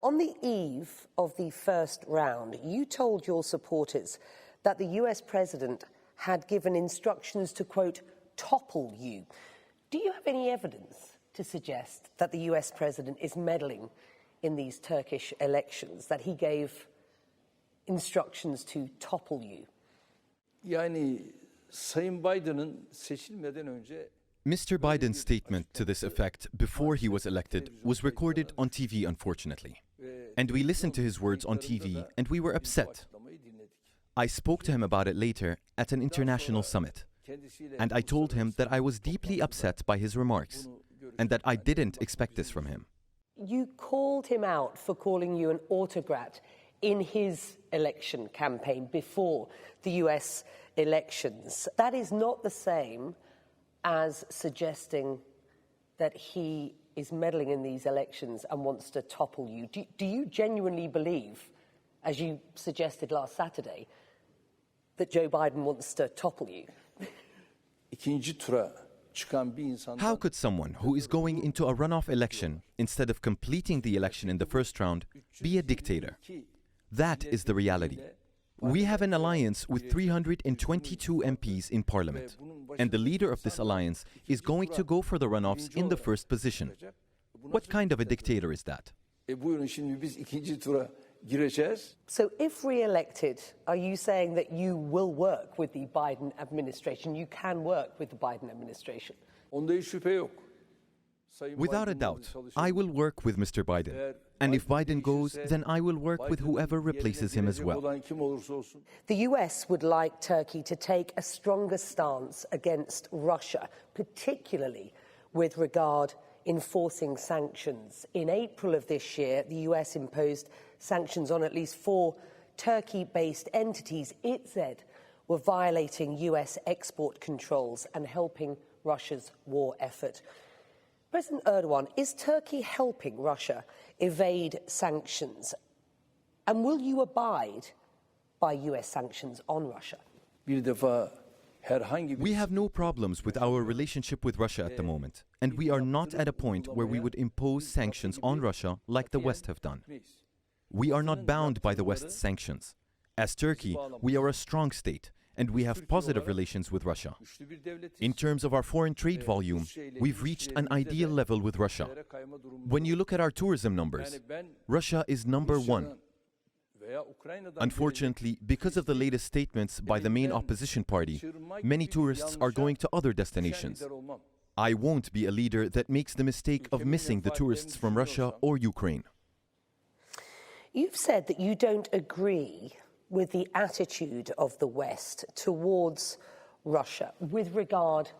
On the eve of the first round, you told your supporters that the US president had given instructions to, quote, topple you. Do you have any evidence to suggest that the US president is meddling in these Turkish elections, that he gave instructions to topple you? Yani Sayın Biden'ın seçilmeden önce Mr. Biden's statement to this effect before he was elected was recorded on TV, unfortunately. And we listened to his words on TV and we were upset. I spoke to him about it later at an international summit. And I told him that I was deeply upset by his remarks and that I didn't expect this from him. You called him out for calling you an autocrat in his election campaign before the US elections. That is not the same as suggesting that he is meddling in these elections and wants to topple you. Do you genuinely believe, as you suggested last Saturday, that Joe Biden wants to topple you? ikinci tura çıkan bir insandan How could someone who is going into a runoff election instead of completing the election in the first round be a dictator? That is the reality. We have an alliance with 322 MPs in parliament, and the leader of this alliance is going to go for the runoffs in the first position. What kind of a dictator is that? Buyurun şimdi biz ikinci tura gireceğiz. So if re-elected, are you saying that you will work with the Biden administration? You can work with the Biden administration? Onda hiç şüphe yok. Sayın Without a Biden'la doubt, çalışırız. I will work with Mr. Biden. And if Biden goes, then I will work with whoever replaces him as well. Olan kim olursa olsun. The US would like Turkey to take a stronger stance against Russia, particularly with regard enforcing sanctions. In April of this year, the US imposed sanctions on at least 4 Turkey-based entities it said were violating US export controls and helping Russia's war effort. President Erdogan, is Turkey helping Russia evade sanctions? And will you abide by US sanctions on Russia? Bir defa herhangi bir We have no problems with our relationship with Russia at the moment, and we are not at a point where we would impose sanctions on Russia like the West have done. We are not bound by the West's sanctions. As Turkey, we are a strong state, and we have positive relations with Russia. In terms of our foreign trade volume, we've reached an ideal level with Russia. When you look at our tourism numbers, Russia is number 1. Unfortunately, because of the latest statements by the main opposition party, many tourists are going to other destinations. I won't be a leader that makes the mistake of missing the tourists from Russia or Ukraine. You've said that you don't agree with the attitude of the West towards Russia with regard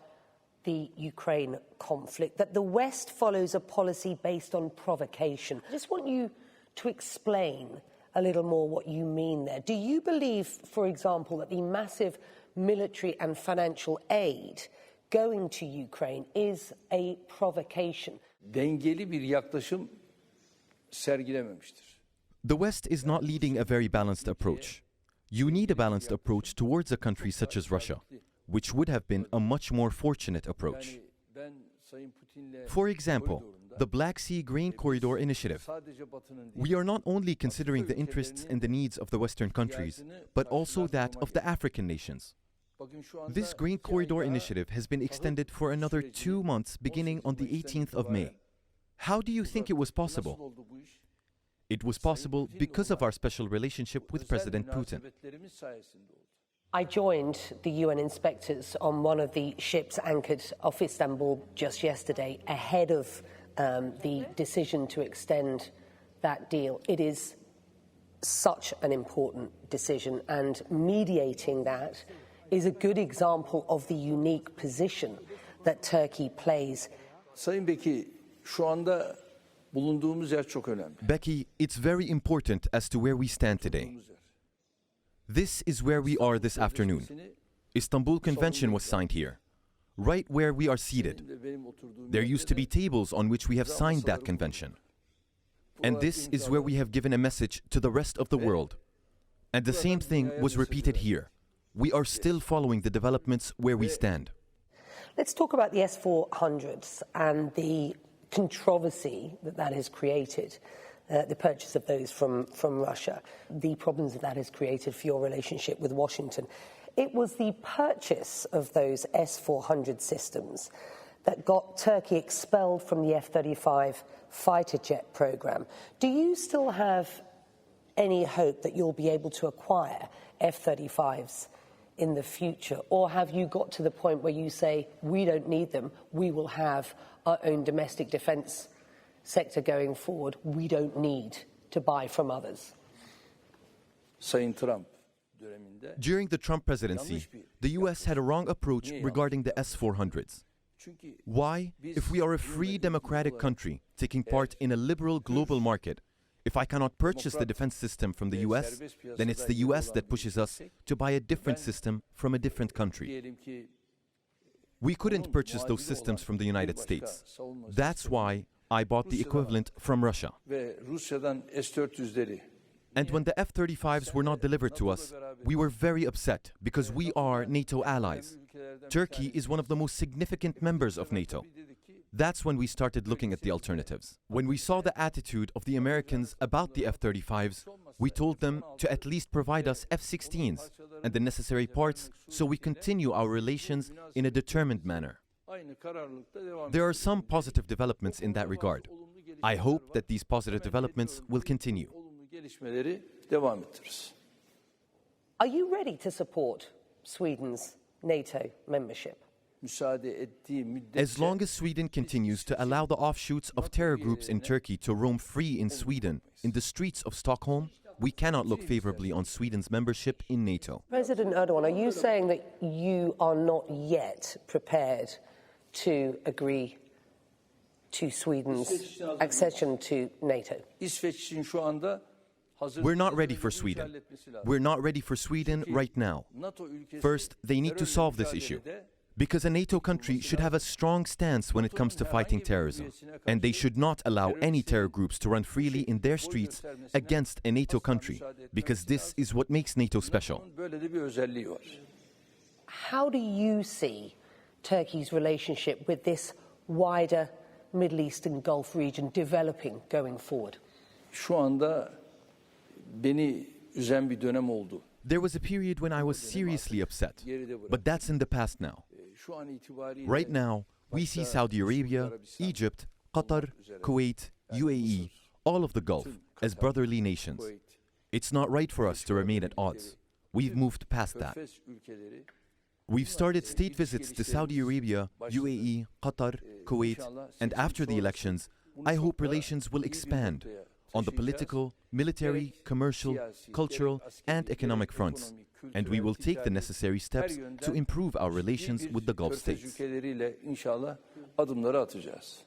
the Ukraine conflict, that the West follows a policy based on provocation. I just want you to explain a little more what you mean there. Do you believe, for example, that the massive military and financial aid going to Ukraine is a provocation? dengeli bir yaklaşım sergilememiştir. The West is not leading a very balanced approach. You need a balanced approach towards a country such as Russia, which would have been a much more fortunate approach. Yani ben Sayın Putin'le For example, the Black Sea Grain Corridor Initiative. sadece Batı'nın değil, We are not only considering the interests and the needs of the Western countries, but also that of the African nations. bakın şu anda This Grain 2 Corridor ayda initiative has been extended for another 2 months beginning on the 18th of May. How do you think it was nasıl possible? oldu bu iş? It was possible because of our special relationship with President Putin. Münasebetlerimiz sayesinde oldu. I joined the UN inspectors on one of the ships anchored off Istanbul just yesterday ahead of the decision to extend that deal. It is such an important decision, and mediating that is a good example of the unique position that Turkey plays. Sayın Beki, şu anda bulunduğumuz yer çok önemli. Becky, it's very important as to where we stand today. Bulunduğumuz yer. This is where we are this afternoon. Istanbul Convention was signed here, right where we are seated. Benim oturduğum There yerde used to be tables on which we have signed that convention. And this is where we have given a message to the rest of the world. And the same thing was repeated here. We are still following the developments where we stand. Let's talk about the S-400s and the controversy that that has created. the purchase of those from Russia, the problems that has created for your relationship with Washington. It was the purchase of those S-400 systems that got Turkey expelled from the F-35 fighter jet program. Do you still have any hope that you'll be able to acquire F-35s in the future? Or have you got to the point where you say, we don't need them, we will have our own domestic defense sector going forward, we don't need to buy from others? Sayın Trump döneminde During the Trump presidency, the US had a wrong approach regarding the S-400s. çünkü Why? If we are a free democratic country taking part in a liberal global market, if I cannot purchase the defense system from the US, then it's the US that pushes us to buy a different system from a different country. diyelim ki We couldn't purchase those systems from the United States. That's why I bought the equivalent from Russia. ve Rusya'dan S-400'leri And when the F-35s were not delivered to us, we were very upset because we are NATO allies. Turkey is one of the most significant members of NATO. That's when we started looking at the alternatives. When we saw the attitude of the Americans about the F-35s, we told them to at least provide us F-16s and the necessary parts so we continue our relations in a determined manner. aynı kararlılıkta devam There are some positive developments in that regard. I hope that these positive developments will continue. olumlu gelişmeleri devam ettiririz. Are you ready to support Sweden's NATO membership? Müsaade ettiği müddetçe As long as Sweden continues to allow the offshoots of terror groups in Turkey to roam free in Sweden, in the streets of Stockholm, we cannot look favorably on Sweden's membership in NATO. President Erdogan, are you saying that you are not yet prepared to agree to Sweden's accession to NATO? İsveç için şu anda hazır. We're not ready for Sweden. We're not ready for Sweden right now. NATO ülkesi First, they need to terörle solve this issue. mücadelede Because a NATO country should have a strong stance when it comes to fighting terrorism, and they should not allow any terror groups to run freely in their streets against a NATO country, because this is what makes NATO special. böyle de bir özelliği var. How do you see Turkey's relationship with this wider Middle East and Gulf region developing going forward? Şu anda beni üzen bir dönem oldu. There was a period when I was seriously upset, but that's in the past now. Şu an itibariyle Right now, we see Saudi Arabia, Egypt, Qatar, Kuwait, UAE, all of the Gulf as brotherly nations. It's not right for us to remain at odds. We've moved past that. Körfez ülkeleri We've started state visits to Saudi Arabia, UAE, Qatar, Kuwait, and after the elections, I hope relations will expand on the political, military, commercial, cultural, and economic fronts, and we will take the necessary steps to improve our relations with the Gulf Körfez states. ülkeleriyle inşallah adımları atacağız.